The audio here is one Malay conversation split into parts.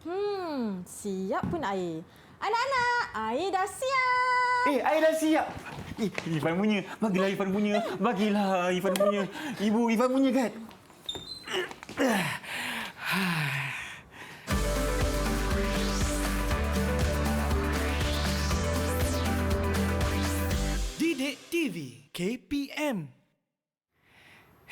Siap pun air. Anak-anak, air dah siap. Air dah siap. Irfan punya. Bagilah Irfan punya. Bagilah Irfan punya. Ibu, Irfan punya kan? Didik TV KPM.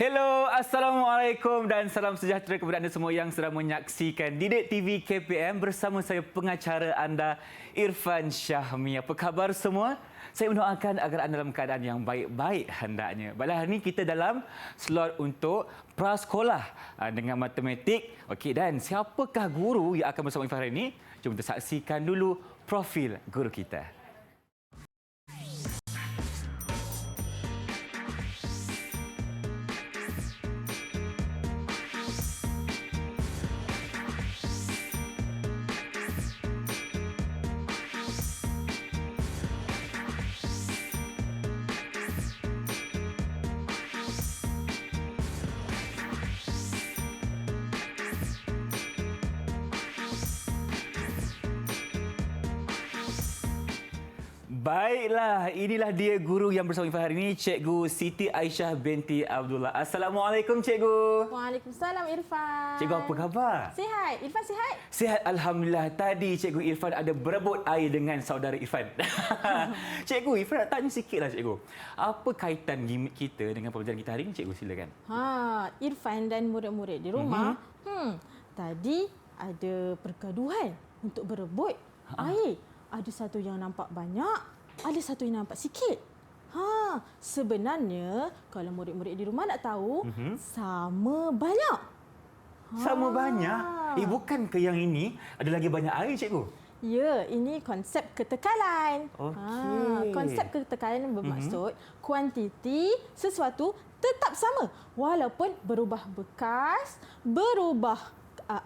Hello, Assalamualaikum dan salam sejahtera kepada anda semua yang sedang menyaksikan Didik TV KPM bersama saya pengacara anda Irfan Syahmi. Apa khabar semua? Saya mendoakan agar anda dalam keadaan yang baik-baik hendaknya. Baiklah, hari ini kita dalam slot untuk prasekolah dengan matematik. Okey, dan siapakah guru yang akan bersama Irfan hari ini? Jom kita saksikan dulu profil guru kita. Baiklah, inilah dia guru yang bersama Irfan hari ini, Cikgu Siti Aisyah binti Abdullah. Assalamualaikum, Cikgu. Waalaikumsalam, Irfan. Cikgu, apa khabar? Sihat. Irfan sihat? Sihat, Alhamdulillah. Tadi Cikgu Irfan ada berebut air dengan saudara Irfan. Cikgu, Irfan nak tanya sikitlah, Cikgu. Apa kaitan gimmick kita dengan pelajaran kita hari ini, Cikgu? Silakan. Irfan dan murid-murid di rumah, tadi ada pergaduhan untuk berebut air. Ada satu yang nampak banyak, ada satu yang nampak sikit. Sebenarnya kalau murid-murid di rumah nak tahu, sama banyak. Sama banyak? Bukan ke yang ini ada lagi banyak air, Cikgu? Ya, ini konsep ketekalan. Okey. Konsep ketekalan bermaksud kuantiti sesuatu tetap sama walaupun berubah bekas, berubah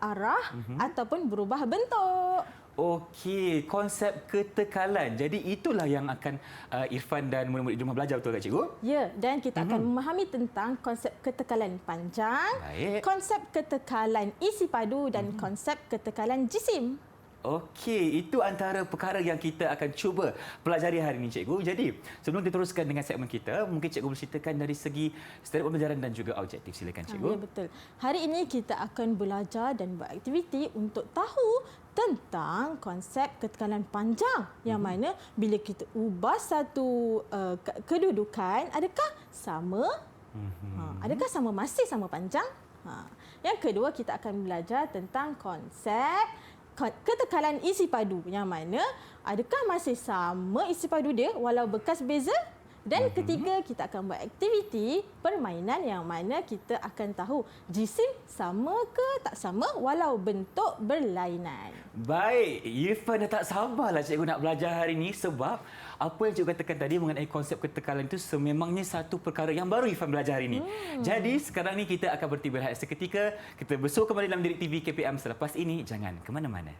arah ataupun berubah bentuk. Okey, konsep ketekalan. Jadi itulah yang akan Irfan dan murid-murid di rumah belajar, betul tak, Cikgu? Ya, dan kita akan memahami tentang konsep ketekalan panjang, konsep ketekalan isi padu dan konsep ketekalan jisim. Okey, itu antara perkara yang kita akan cuba pelajari hari ini, Cikgu. Jadi, sebelum kita teruskan dengan segmen kita, mungkin Cikgu berceritakan dari segi strategi pembelajaran dan juga objektif. Silakan, Cikgu. Ya, betul. Hari ini kita akan belajar dan beraktiviti untuk tahu tentang konsep ketekalan panjang yang mana bila kita ubah satu kedudukan, adakah sama? Adakah masih sama panjang? Yang kedua, kita akan belajar tentang konsep ketekalan isi padu yang mana adakah masih sama isi padu dia walau bekas beza. Dan ketiga, kita akan buat aktiviti permainan yang mana kita akan tahu jisim sama ke tak sama walau bentuk berlainan. Baik, Irfan dah tak sabarlah Cikgu nak belajar hari ini sebab apa yang Cikgu katakan tadi mengenai konsep ketekalan itu sememangnya satu perkara yang baru Irfan belajar hari ini. Jadi sekarang ni kita akan berhenti berehat seketika. Kita bersua kembali dalam Didik TV KPM selepas ini. Jangan ke mana-mana.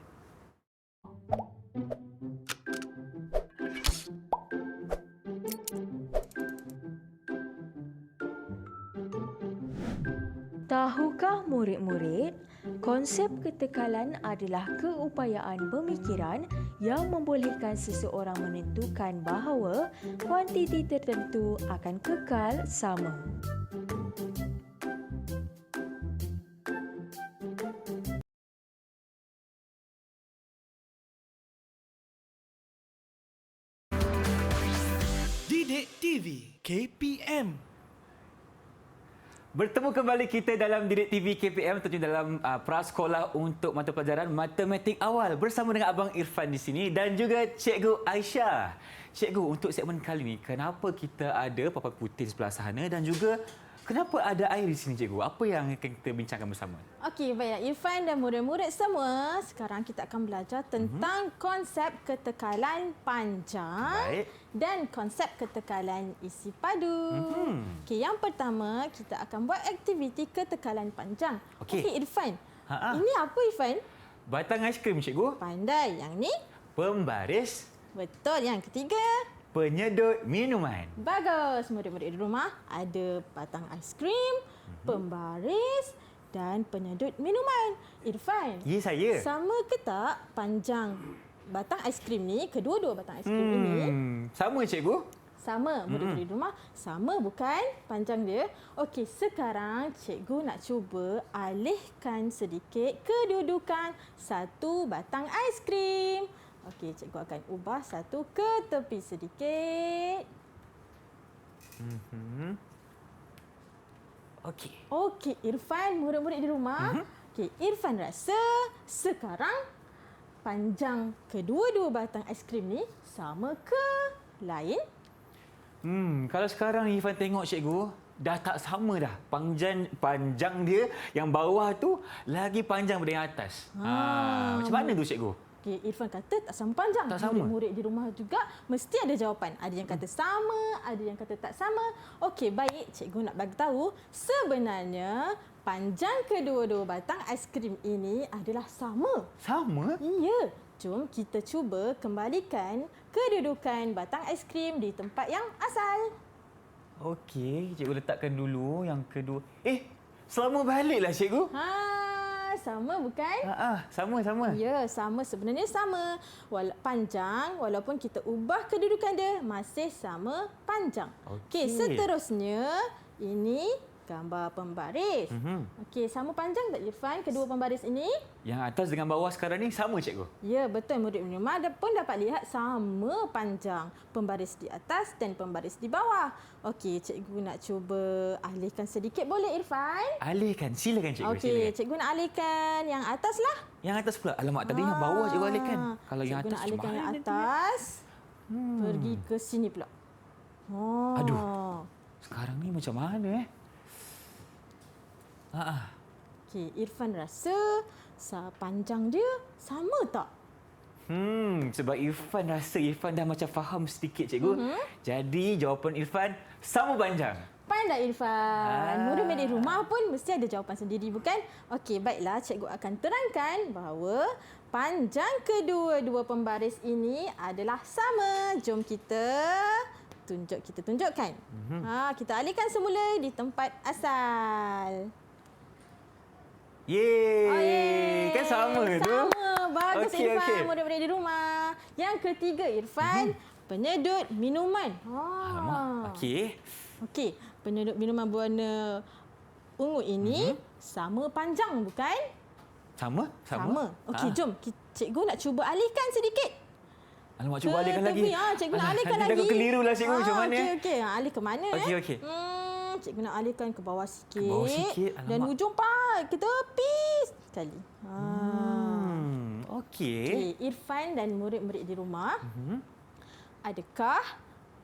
Tahukah murid-murid, konsep ketekalan adalah keupayaan pemikiran yang membolehkan seseorang menentukan bahawa kuantiti tertentu akan kekal sama. Didik TV KPM. Bertemu kembali kita dalam Didik TV KPM, tentunya dalam prasekolah untuk mata pelajaran matematik awal bersama dengan Abang Irfan di sini dan juga Cikgu Aisyah. Cikgu, untuk segmen kali ini, kenapa kita ada papan putih sebelah sana dan juga kenapa ada air di sini, Cikgu? Apa yang akan kita bincangkan bersama? Okey, baiklah Irfan dan murid-murid semua. Sekarang kita akan belajar tentang konsep ketekalan panjang dan konsep ketekalan isi padu. Okey, yang pertama kita akan buat aktiviti ketekalan panjang. Okey, Irfan. Ini apa, Irfan? Batang aiskrim, Cikgu. Pandai. Yang ni? Pembaris. Betul. Yang ketiga? Penyedut minuman. Bagus. Murid-murid di rumah ada batang aiskrim, pembaris, dan penyedut minuman. Irfan, Ya, saya. sama ke tak panjang batang aiskrim ni, kedua-dua batang aiskrim ini? Sama, cikgu. Sama, murid-murid rumah sama bukan panjang dia? Okey, sekarang cikgu nak cuba alihkan sedikit kedudukan satu batang aiskrim. Okey, cikgu akan ubah satu ke tepi sedikit. Okey. Okey, Irfan, murid-murid di rumah. Okey, Irfan rasa sekarang panjang kedua-dua batang aiskrim ni sama ke lain? Kalau sekarang Irfan tengok, cikgu, dah tak sama dah. Panjang dia yang bawah tu lagi panjang daripada yang atas. Macam mana tu, cikgu? Okey, Irfan kata tak sama panjang. Tak sama. Murid-murid di rumah juga mesti ada jawapan. Ada yang kata sama, ada yang kata tak sama. Okey, baik. Cikgu nak bagi tahu sebenarnya panjang kedua-dua batang aiskrim ini adalah sama. Sama? Ya. Jom kita cuba kembalikan kedudukan batang aiskrim di tempat yang asal. Okey, cikgu letakkan dulu yang kedua. Selama baliklah, cikgu. Sama bukan? Sama. Ya, sama. Sebenarnya sama. Panjang, walaupun kita ubah kedudukan dia, masih sama panjang. Okey, seterusnya ini gambar pembaris. Okey, sama panjang tak Irfan kedua pembaris ini? Yang atas dengan bawah sekarang ni sama, cikgu? Ya, betul. Murid rumah pun dapat lihat sama panjang pembaris di atas dan pembaris di bawah. Okey, cikgu nak cuba alihkan sedikit. Boleh Irfan? Alihkan. Silakan, cikgu. Okey, cikgu nak alihkan yang atas lah. Yang atas pula. Alamak, tadi yang bawah cikgu alihkan. Kalau yang Cikgu atas nak alihkan macam yang mana atas. Pergi ke sini pula. Aduh. Sekarang ni macam mana Okey, Irfan rasa panjang dia sama tak? Sebab Irfan rasa Irfan dah macam faham sedikit, cikgu. Jadi jawapan Irfan sama panjang. Pandai Irfan. Murid-murid rumah pun mesti ada jawapan sendiri bukan? Okey, baiklah cikgu akan terangkan bahawa panjang kedua-dua pembaris ini adalah sama. Jom kita tunjukkan. Kita alihkan semula di tempat asal. Yeay! Kan sama tu? Sama. Bagus Irfan, Okey. murid-murid di rumah. Yang ketiga Irfan, penyedut minuman. Alamak. Okey, penyedut minuman berwarna ungu ini sama panjang bukan? Sama? Okey, jom cikgu nak cuba alihkan sedikit. Alamak, cuba alihkan lagi. Cikgu nak alihkan nanti lagi. takut keliru lah, cikgu. Macam mana? Okey. Alih ke mana? Okey. Cikgu nak alihkan ke bawah sikit. Ke bawah sikit, alamak. Dan hujung ke tepi sekali. Okey. Irfan dan murid-murid di rumah. Adakah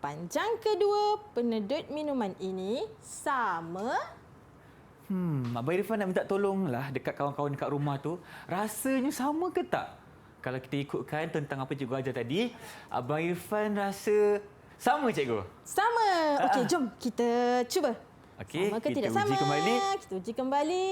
panjang kedua penyedut minuman ini sama? Abang Irfan nak minta tolonglah dekat kawan-kawan dekat rumah tu. Rasanya sama ke tak? Kalau kita ikutkan tentang apa cikgu ajar tadi, Abang Irfan rasa sama, cikgu. Sama. Okey, jom kita cuba. Okey, Sama ke kita tidak uji sama? kembali. Kita uji kembali.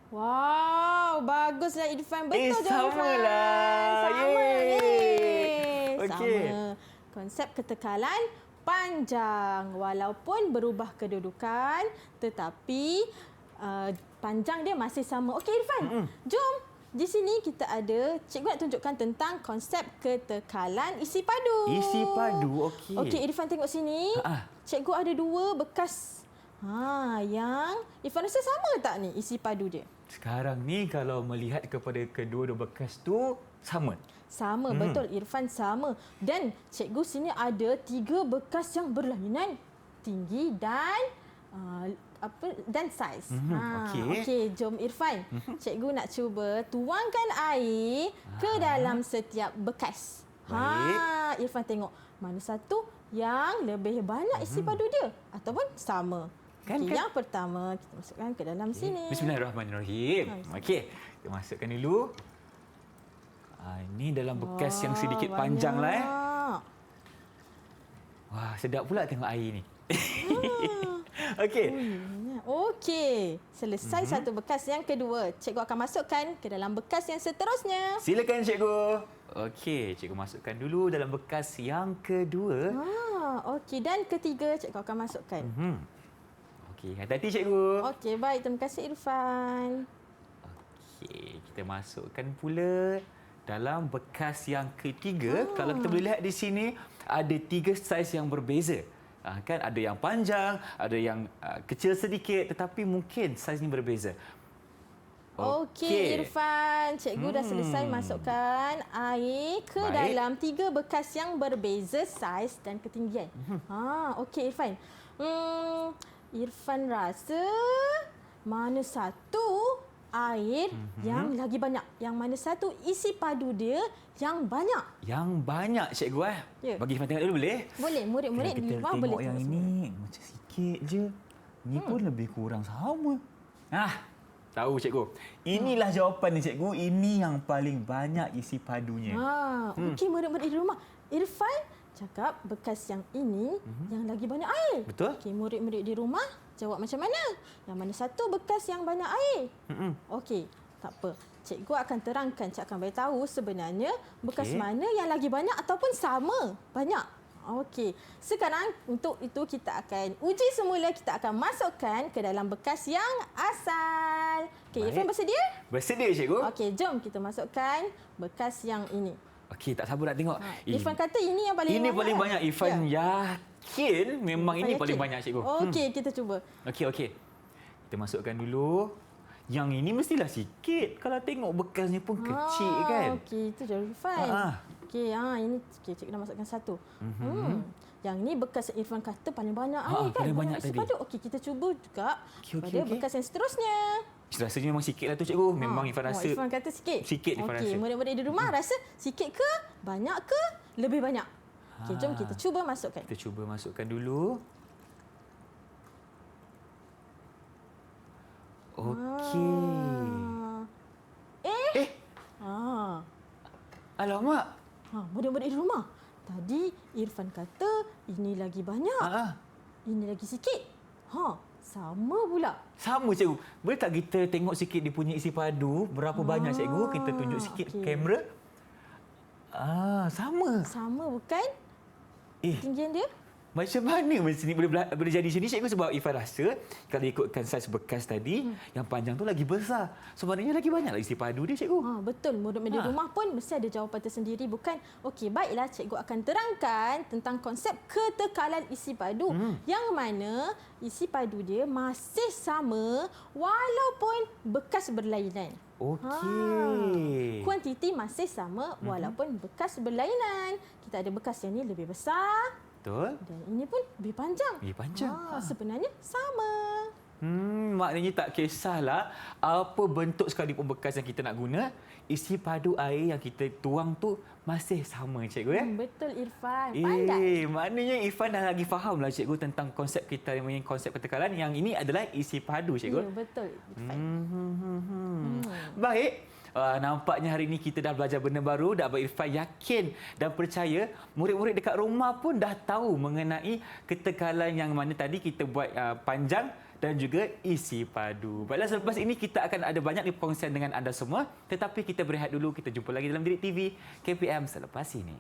Wow, baguslah Irfan. Betul jawapan. Samalah. Sama. Yeay. Okey. Sama. Konsep ketekalan panjang. Walaupun berubah kedudukan, tetapi panjang dia masih sama. Okey Irfan, jom. Di sini kita ada, cikgu nak tunjukkan tentang konsep ketekalan isi padu. Isi padu, okey. Okey, Irfan tengok sini. Cikgu ada dua bekas. Yang Irfan rasa sama tak ni isi padu dia? Sekarang ni kalau melihat kepada kedua-dua bekas tu, sama. Sama, betul Irfan sama. Dan cikgu sini ada 3 bekas yang berlainan tinggi dan saiz. Okey, jom Irfan. Cikgu nak cuba tuangkan air ke dalam setiap bekas. Baik. Irfan tengok mana satu yang lebih banyak isi padu dia ataupun sama. Yang pertama kita masukkan ke dalam sini. Bismillahirrahmanirrahim. Okey, kita masukkan dulu. Ini dalam bekas yang sedikit panjang lah. Wah, sedap pula tengok air ni. Okey. Okey, selesai satu bekas. Yang kedua, cikgu akan masukkan ke dalam bekas yang seterusnya. Silakan, cikgu. Okey, cikgu masukkan dulu dalam bekas yang kedua. Okey, dan ketiga cikgu akan masukkan. Okey, hati-hati cikgu. Okey, baik. Terima kasih Irfan. Okey, kita masukkan pula dalam bekas yang ketiga. Kalau kita boleh lihat di sini, ada 3 saiz yang berbeza. Kan ada yang panjang, ada yang kecil sedikit, tetapi mungkin saiz ini berbeza. Okey, Irfan. Cikgu dah selesai masukkan air ke dalam 3 bekas yang berbeza saiz dan ketinggian. Okey Irfan. Irfan rasa mana satu air yang lagi banyak? Yang mana satu isi padu dia yang banyak? Yang banyak cikgu Ya. Bagi Irfan tengok dulu boleh? Boleh, murid-murid di rumah boleh yang tengok semua. ini macam sikit je. Ni pun lebih kurang sama. Tahu cikgu. Inilah jawapan ni cikgu. Ini yang paling banyak isi padunya. Okey, murid-murid di rumah. Irfan cakap bekas yang ini yang lagi banyak air. Betul? Okey, murid-murid di rumah jawab macam mana? Yang mana satu bekas yang banyak air? Okey, tak apa. Cikgu akan terangkan, cikgu akan beritahu sebenarnya bekas mana yang lagi banyak ataupun sama banyak. Okey, sekarang untuk itu kita akan uji semula. Kita akan masukkan ke dalam bekas yang asal. Okey, Irfan bersedia? Bersedia cikgu? Okey, jom kita masukkan bekas yang ini. Okey, tak sabar nak tengok. Irfan kata ini yang paling Ini banyak. paling banyak. Irfan yakin memang Irfan ini yakin? paling banyak cikgu. Okey, kita cuba. Okey. Kita masukkan dulu. Yang ini mestilah sikit. Kalau tengok bekasnya pun kecil kan? Okey, itu je Irfan. Okey, ini cikgu dah masukkan satu. Yang ni bekas yang Irfan kata paling banyak air kan? paling banyak isi tadi. padu. Okey, kita cuba juga pada okey. bekas yang seterusnya. Rasanya memang sikit lah tu cikgu. Memang Irfan rasa Irfan kata sikit. sikit Irfan rasa. Okey, murid-murid di rumah rasa sikit ke, banyak ke, lebih banyak? Okey, jom kita cuba masukkan. Kita cuba masukkan dulu. Okey. Alamak. Murid-murid di rumah. Tadi Irfan kata ini lagi banyak. Ini lagi sikit. Sama pula. Sama cikgu. Boleh tak kita tengok sikit dia punya isi padu? Berapa banyak cikgu? Kita tunjuk sikit kamera. Sama. Sama bukan? Ketinggian dia? Macam mana macam ni boleh jadi sini cikgu? Sebab Irfan rasa kalau ikutkan saiz bekas tadi, yang panjang tu lagi besar. Sebenarnya lagi banyak isi padu dia cikgu. Betul. Murid-murid di rumah pun mesti ada jawapan tersendiri bukan? Okey, baiklah cikgu akan terangkan tentang konsep ketekalan isi padu. Yang mana isi padu dia masih sama walaupun bekas berlainan. Okey. Kuantiti masih sama walaupun bekas berlainan. Kita ada bekas yang ni lebih besar. Betul. Dan ini pun lebih panjang. Lebih panjang. Sebenarnya sama. Maknanya tak kisahlah apa bentuk sekalipun bekas yang kita nak guna, isi padu air yang kita tuang tu masih sama cikgu ya. Betul Irfan. Pandai. Maknanya Irfan dah lagi fahamlah cikgu tentang konsep kita yang konsep ketekalan. Yang ini adalah isi padu cikgu. Ya, betul Irfan. Baik. Nampaknya hari ini kita dah belajar benda baru. Dah Irfan yakin dan percaya murid-murid dekat rumah pun dah tahu mengenai ketekalan yang mana tadi kita buat panjang dan juga isi padu. Baiklah, selepas ini kita akan ada banyak perkongsian dengan anda semua. Tetapi kita berehat dulu. Kita jumpa lagi dalam Didik TV KPM selepas ini.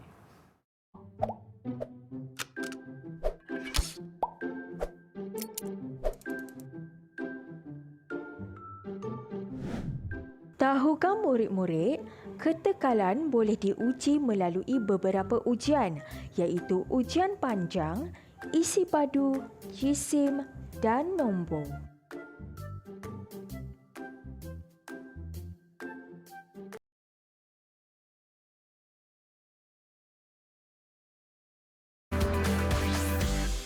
Tahukah murid-murid, ketekalan boleh diuji melalui beberapa ujian, iaitu ujian panjang, isi padu, jisim dan nombor.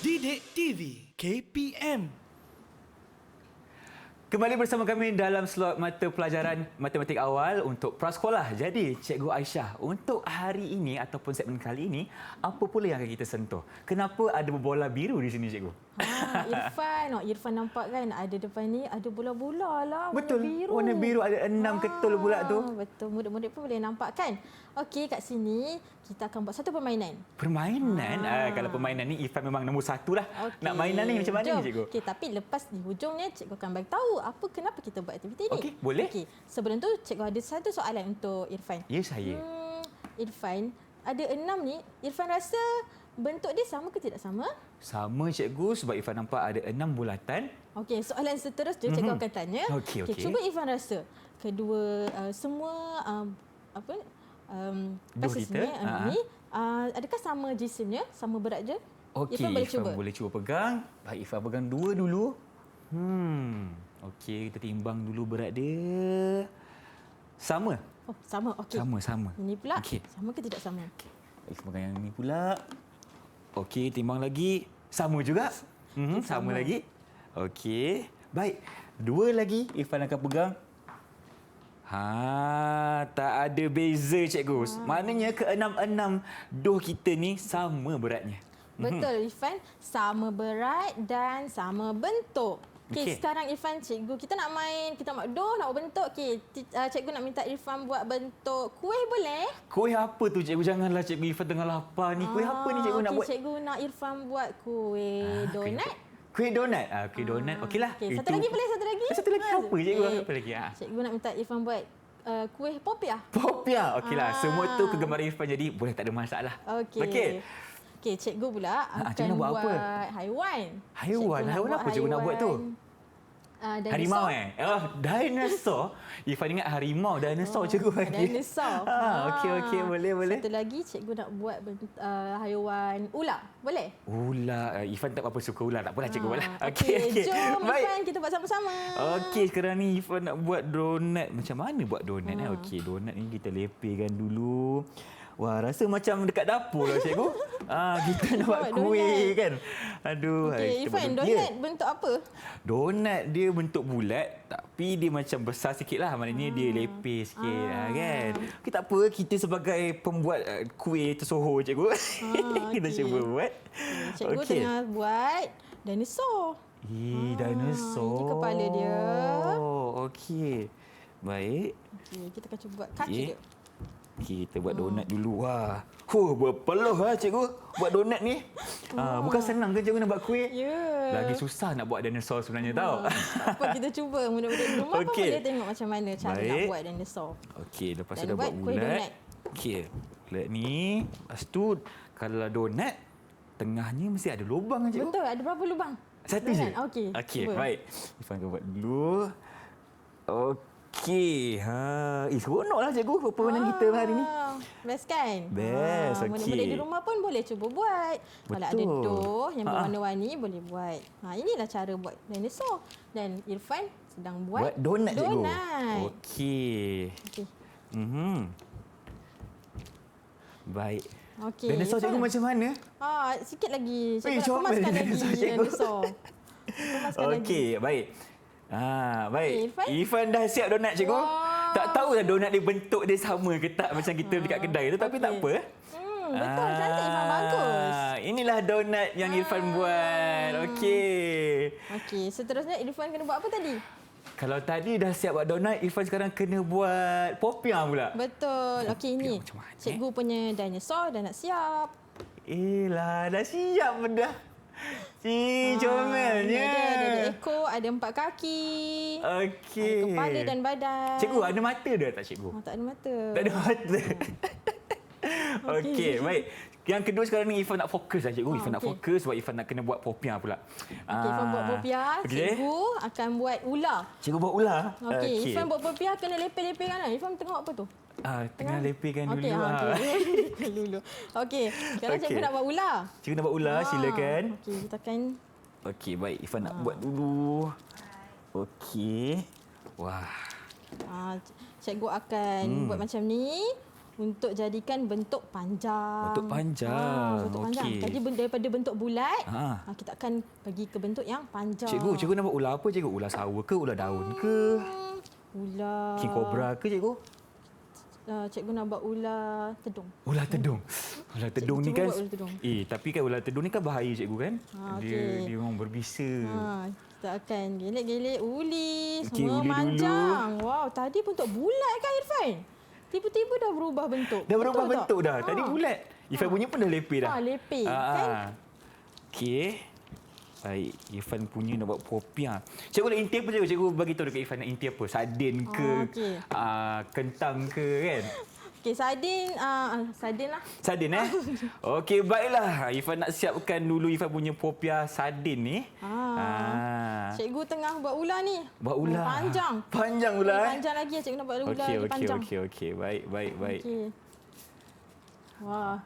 Didik TV KPM. Kembali bersama kami dalam slot mata pelajaran matematik awal untuk prasekolah. Jadi, Cikgu Aisyah, untuk hari ini ataupun segmen kali ini, apa pula yang akan kita sentuh? Kenapa ada bola biru di sini, Cikgu? Irfan nampak kan ada depan ni ada bola-bola lah. Betul. Warna biru. Warna biru ada 6 ketul pula tu. Betul. Murid-murid pun boleh nampak kan? Okey, kat sini kita akan buat satu permainan. Permainan? Kalau permainan ni, Irfan memang nombor 1 lah. Okay. Nak mainan ni macam mana, Cikgu? Okey, tapi lepas di hujungnya cikgu akan bagi tahu kenapa kita buat aktiviti ni. Okey, boleh. Okey, sebelum tu cikgu ada satu soalan untuk Irfan. Ya, saya. Irfan, ada 6 ni. Irfan rasa bentuk dia sama ke tidak sama? Sama cikgu sebab Irfan nampak ada 6 bulatan. Okey, soalan seterusnya cikgu akan tanya. Okey, okey. Cuba Irfan rasa kedua semua Duh passes kita, ni adakah sama jisimnya, sama berat je? Okey, Irfan boleh cuba. boleh cuba pegang. Baik, Irfan pegang 2 dulu. Okey, kita timbang dulu berat dia. Sama. Oh, sama. Okey. Sama. Ini pula Okey. sama ke tidak sama? Irfan pegang yang ni pula. Okey, timbang lagi. Sama juga. Sama sama. lagi. Okey. Baik. 2 lagi Irfan akan pegang. Tak ada beza cikgu. Maknanya ke-6 doh kita ni sama beratnya. Betul Irfan, sama berat dan sama bentuk. Okey, Okey. sekarang Irfan, cikgu kita nak main, kita nak doh, nak buat bentuk. Okey, cikgu nak minta Irfan buat bentuk kuih boleh? Kuih apa tu cikgu? Janganlah cikgu, Irfan tengah lapar ni. Kuih apa ni cikgu nak okey, buat? Cikgu nak Irfan buat kuih donat. Kuih donat. Kuih donat. Okeylah. Okey, satu lagi boleh, satu lagi? Satu lagi apa cikgu? Okey. Apa lagi? Cikgu nak minta Irfan buat kuih popiah. Popiah. Okeylah. Semua tu kegemaran Irfan jadi boleh, tak ada masalah. Okey. Okey. Okey, cikgu pula akan cikgu nak buat apa? haiwan. Haiwan? Cikgu nak Haiwan apa cikgu nak buat tu? Dinosaur. Harimau dinosaur. Irfan ingat harimau, dinosaur cikgu panggil. Dinosaur. Okey, boleh. Satu lagi cikgu nak buat haiwan ular. Boleh? Ular. Irfan tak apa suka ular. Tak apalah cikgu buatlah. Okey, jom Baik. Irfan kita buat sama-sama. Okey, sekarang ni Irfan nak buat donat. Macam mana buat donat? Okey, donat ni kita lepihkan dulu. Wah, rasa macam dekat dapur lah cikgu. Kita nak buat Buat kuih kan. Aduh. Okey, kita Irfan, buat donat bentuk apa? Donat dia bentuk bulat tapi dia macam besar sikit lah. Maknanya dia lepih sikit kan. Okey, tak apa. Kita sebagai pembuat kuih tersohor cikgu. Kita okey. cuba buat. Cikgu tengah buat dinosaur. Dinosaur. Ini kepala dia. Okey. Baik. Okey, kita akan cuba buat kaki Okey. dia. Kita buat donat dulu. Wah. Berpeluh cikgu buat donat ni. Bukan senang kan cikgu nak buat kuih? Ya. Lagi susah nak buat dinosaur sebenarnya tau. Apa kita cuba. Mudah-mudahan di rumah pun Okey. boleh tengok macam mana cara nak Baik. buat dinosaur. Okey, lepas tu Dan dah buat buat kuih bulat. donat. Okey, bulat ni. Lepas tu kalau donat tengahnya mesti ada lubang kan cikgu? Betul, ada berapa lubang? Satu je? Donat. Okey. Okey, cuba. baik. Irfan akan buat dulu. Okey. Seronoklah cikgu permainan kita hari ni. Best kan? Best, okey. Mudah-mudahan di rumah pun boleh cuba buat. Kalau ada Betul. doh yang berwarna-warni boleh buat. Inilah cara buat dinosaur. Dan Irfan sedang buat donat cikgu. donat. Okey. Okey. Baik. Okey. Dinosaur cikgu Irfan. macam mana? Sikit lagi. Cikgu nak comel kemaskan lagi dinosaur, cikgu. dinosaur. Kemaskan lagi. Okey, baik. Baik. Irfan? Irfan dah siap donat cikgu. Wah. Tak tahulah donat dia bentuk dia sama ke tak macam kita dekat kedai tu, tapi tak apa. Betul, cantik Irfan, bagus. Inilah donat yang Irfan buat. Okey. Okey, seterusnya Irfan kena buat apa tadi? Kalau tadi dah siap buat donat, Irfan sekarang kena buat popiah pula. Betul. Okey, ini macam mana, cikgu punya dinosaur dah nak siap. Dah siap dah. Comelnya. Ini ada ekor, ada 4 kaki. Okey. Ada kepala dan badan. Cikgu, ada mata dia tak cikgu? Tak ada mata. Tak ada mata. Okey, baik. Yang kedua sekarang ni Irfan nak fokus lah cikgu. Irfan nak okey. fokus sebab Irfan nak kena buat popiah pula. Okey, Irfan buat popiah. Okey. Cikgu akan buat ular. Cikgu buat ular. Okey, Irfan buat popiah kena lepeh-lepehkan lah. Irfan tengok apa tu? Tengah lepihkan dulu. Okey, lepehkan dulu. Okey, sekarang Okey. cikgu nak buat ular. Cikgu nak buat ular, silakan. Okey, kita akan Okey, baik. Irfan nak buat dulu. Okey. Wah. cikgu akan buat macam ni untuk jadikan bentuk panjang. Bentuk panjang. Bentuk panjang. Okey. Tadi daripada bentuk bulat, Ha. kita akan pergi ke bentuk yang panjang. Cikgu nak buat ular apa cikgu? Ular sawa ke? Ular daun ke? Ular. King cobra ke cikgu? Cikgu nak buat ular tedung. Ular tedung. Ular tedung ni Cikgu kan. buat ular tedung. Tapi kan ular tedung ni kan bahaya cikgu kan? okey. Dia orang berbisa. Kita akan gelek-gelek uli. Okey, Semua uli panjang. Wow, tadi bentuk bulat kan Irfan? Tiba-tiba dah berubah bentuk. Dah berubah Betul bentuk tak? dah. Tadi bulat. Irfan punya pun dah lepeh dah. Lepeh. Kan? Okey. Baik, Irfan punya nak buat popiah. Cikgu nak inti apa cikgu? Cikgu bagi tahu dekat Irfan nak inti apa? Sardin ke? okey. Kentang ke kan? Okey, sardin. Sardin lah. Sardin Okey, baiklah. Irfan nak siapkan dulu Irfan punya popiah sardin ni. Cikgu tengah buat ular ni. Buat ular. Panjang. Panjang ular. Panjang lagi cikgu nak buat ular lagi panjang. Okey. Baik. Okey. Wah,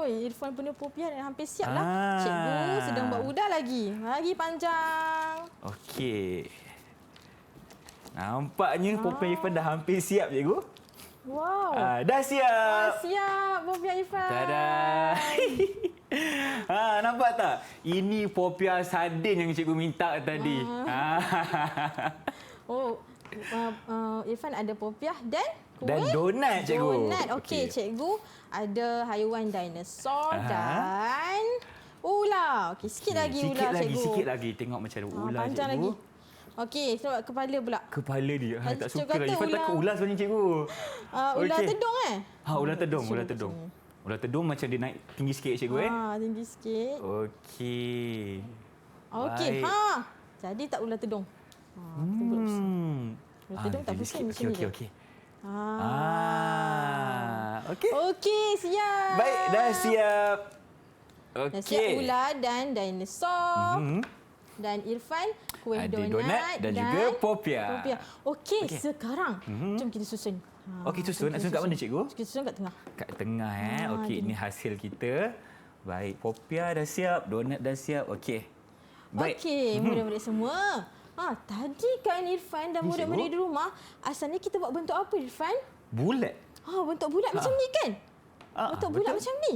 Irfan punya popiah dah hampir siap lah. Cikgu sedang buat udar lagi. Lagi panjang. Okey. Nampaknya popiah Irfan dah hampir siap, cikgu. Wow. Dah siap. Siap popiah Irfan. Tada. Nampak tak? Ini popiah sardin yang cikgu minta tadi. Irfan ada popiah dan kuih. Dan donat, cikgu. Donat. Okey, cikgu ada haiwan dinosaur dan ular. Okey, sikit lagi ular, cikgu. Sikit lagi. Tengok macam ada ular, panjang cikgu. lagi. Okey, sebab kepala pula. Kepala dia. Tak Cikgu suka lah. kata Irfan takut ular sebenarnya, cikgu. Ular Okey. tedung Ular tedung. Cikgu Ular kat tedung. sini. Ular tedung macam dia naik tinggi sikit, cikgu. Tinggi sikit. Okey. Okey, Baik. jadi tak ular tedung. Ular tedung tak pusing macam ni. Okey. Okey. Okey, siap. Baik, dah siap. Okey. Dah siap ular dan dinosaur. Dan Irfan kuih Ada donat dan juga popiah. Okey, sekarang jom kita susun. Okey, susun. Nak susun kat mana, cikgu? Kita susun kat tengah. Kat tengah. Okey, ini hasil kita. Baik, popiah dah siap, donat dah siap. Okey. Baik. Okey, murid-murid semua. Tadi kan Irfan dan murid-murid di rumah, asalnya kita buat bentuk apa, Irfan? Bulat. Bentuk bulat macam ni kan? Bentuk bulat betul. macam ni.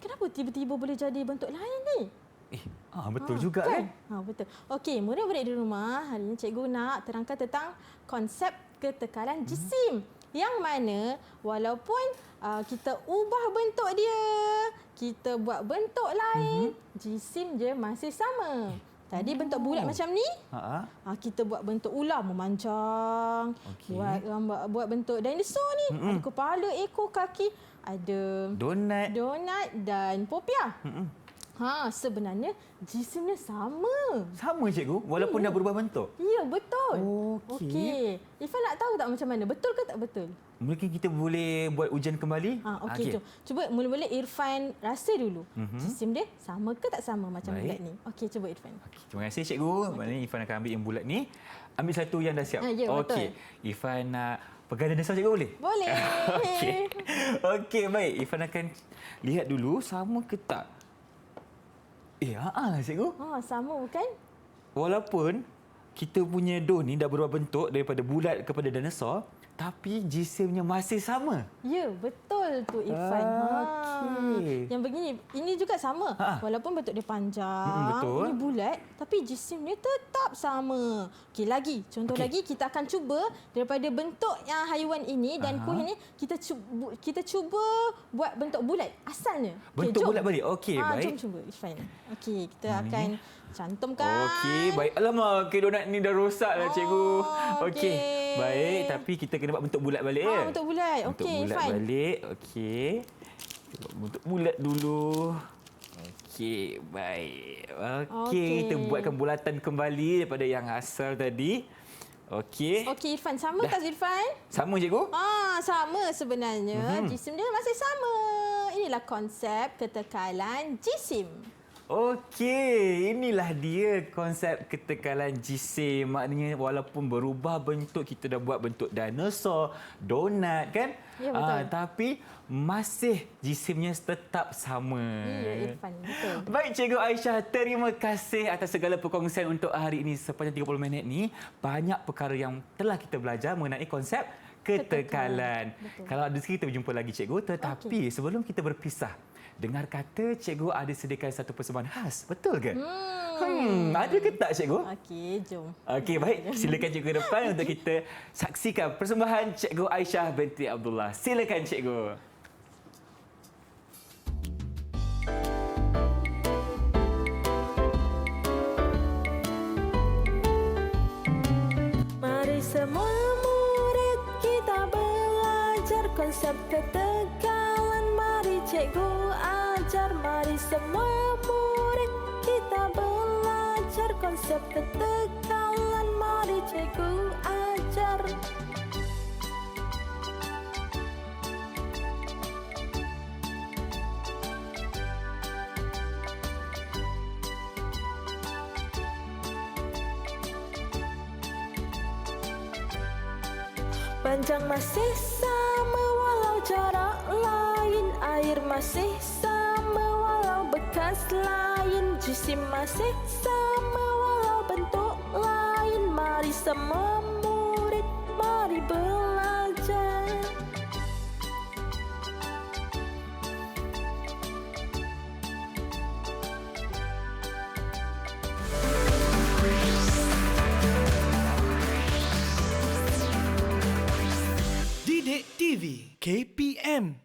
Kenapa tiba-tiba boleh jadi bentuk lain ni? Betul juga kan? Betul. Okey, murid-murid di rumah, hari ini cikgu nak terangkan tentang konsep ketekalan jisim. Yang mana walaupun kita ubah bentuk dia, kita buat bentuk lain, jisim dia masih sama. Tadi bentuk bulat macam ni, kita buat bentuk ular memanjang. Okey. Buat bentuk dinosaur ni, ada kepala, ekor, kaki, ada Donat. dan popiah. Sebenarnya jisimnya sama. Sama, cikgu? Walaupun dah berubah bentuk? Ya, betul. Okey. Irfan nak tahu tak macam mana? Betul ke tak betul? Mungkin kita boleh buat ujian kembali? Okey, jom. Cuba mula-mula Irfan rasa dulu. Jisim dia sama ke tak sama macam Baik. bulat ni? Okey, cuba Irfan. Okey, terima kasih, cikgu. Maknanya Irfan akan ambil yang bulat ni. Ambil satu yang dah siap. Ya, betul. Irfan nak pegang dinosaur, cikgu, boleh? Boleh. Okey, baik. Irfan akan lihat dulu sama ke tak. Lah, cikgu. Sama bukan? Walaupun kita punya don ni dah berubah bentuk daripada bulat kepada dinosaur, tapi jisimnya masih sama. Ya, betul tu Irfan. Okey. Yang begini, ini juga sama. Walaupun bentuk dia panjang, betul. ini bulat, tapi jisim dia tetap sama. Okey, lagi. Contoh lagi, kita akan cuba daripada bentuk yang haiwan ini dan kuih ini, kita cuba buat bentuk bulat asalnya. Bentuk jom. bulat balik. Okey, baik. Jom cuba Irfan. Okey, kita akan cantumkan. Okey, baik. Alamak, donat ni dah rosak lah, cikgu. okey. Baik, tapi kita kena buat bentuk bulat balik ya. Bentuk bulat. Bentuk Okey, bulat Irfan. balik. Okey. Kita buat bentuk bulat dulu. Okey, baik. Okey, kita buatkan bulatan kembali daripada yang asal tadi. Okey. Okey, Irfan. Sama tak Irfan? Sama, cikgu? Sama sebenarnya. Jisim dia masih sama. Inilah konsep ketekalan jisim. Okey, inilah dia konsep ketekalan jisim. Maknanya walaupun berubah bentuk, kita dah buat bentuk dinosaur, donat kan? Ya, betul. Tapi masih jisimnya tetap sama. Ya, Irfan, betul. Baik, Cikgu Aisyah, terima kasih atas segala perkongsian untuk hari ini. Sepanjang 30 minit ni, banyak perkara yang telah kita belajar mengenai konsep ketekalan. Kalau ada rezeki kita berjumpa lagi, Cikgu. Tetapi sebelum kita berpisah, dengar kata cikgu ada sediakan satu persembahan khas. Betul ke? Ada ke tak, cikgu? Okey, jom. Okey, baik. Silakan cikgu ke depan untuk kita saksikan persembahan Cikgu Aisyah binti Abdullah. Silakan, cikgu. Mari semua murid kita belajar konsep ketekalan. Mari cikgu ajar. Mari semua murid kita belajar konsep ketekalan. Mari cikgu ajar. Panjang masih sama walau jarak lain, air masih sama walau bekas lain, jisim masih sama walau bentuk lain. Mari semua murid, mari belajar. Didik TV KPM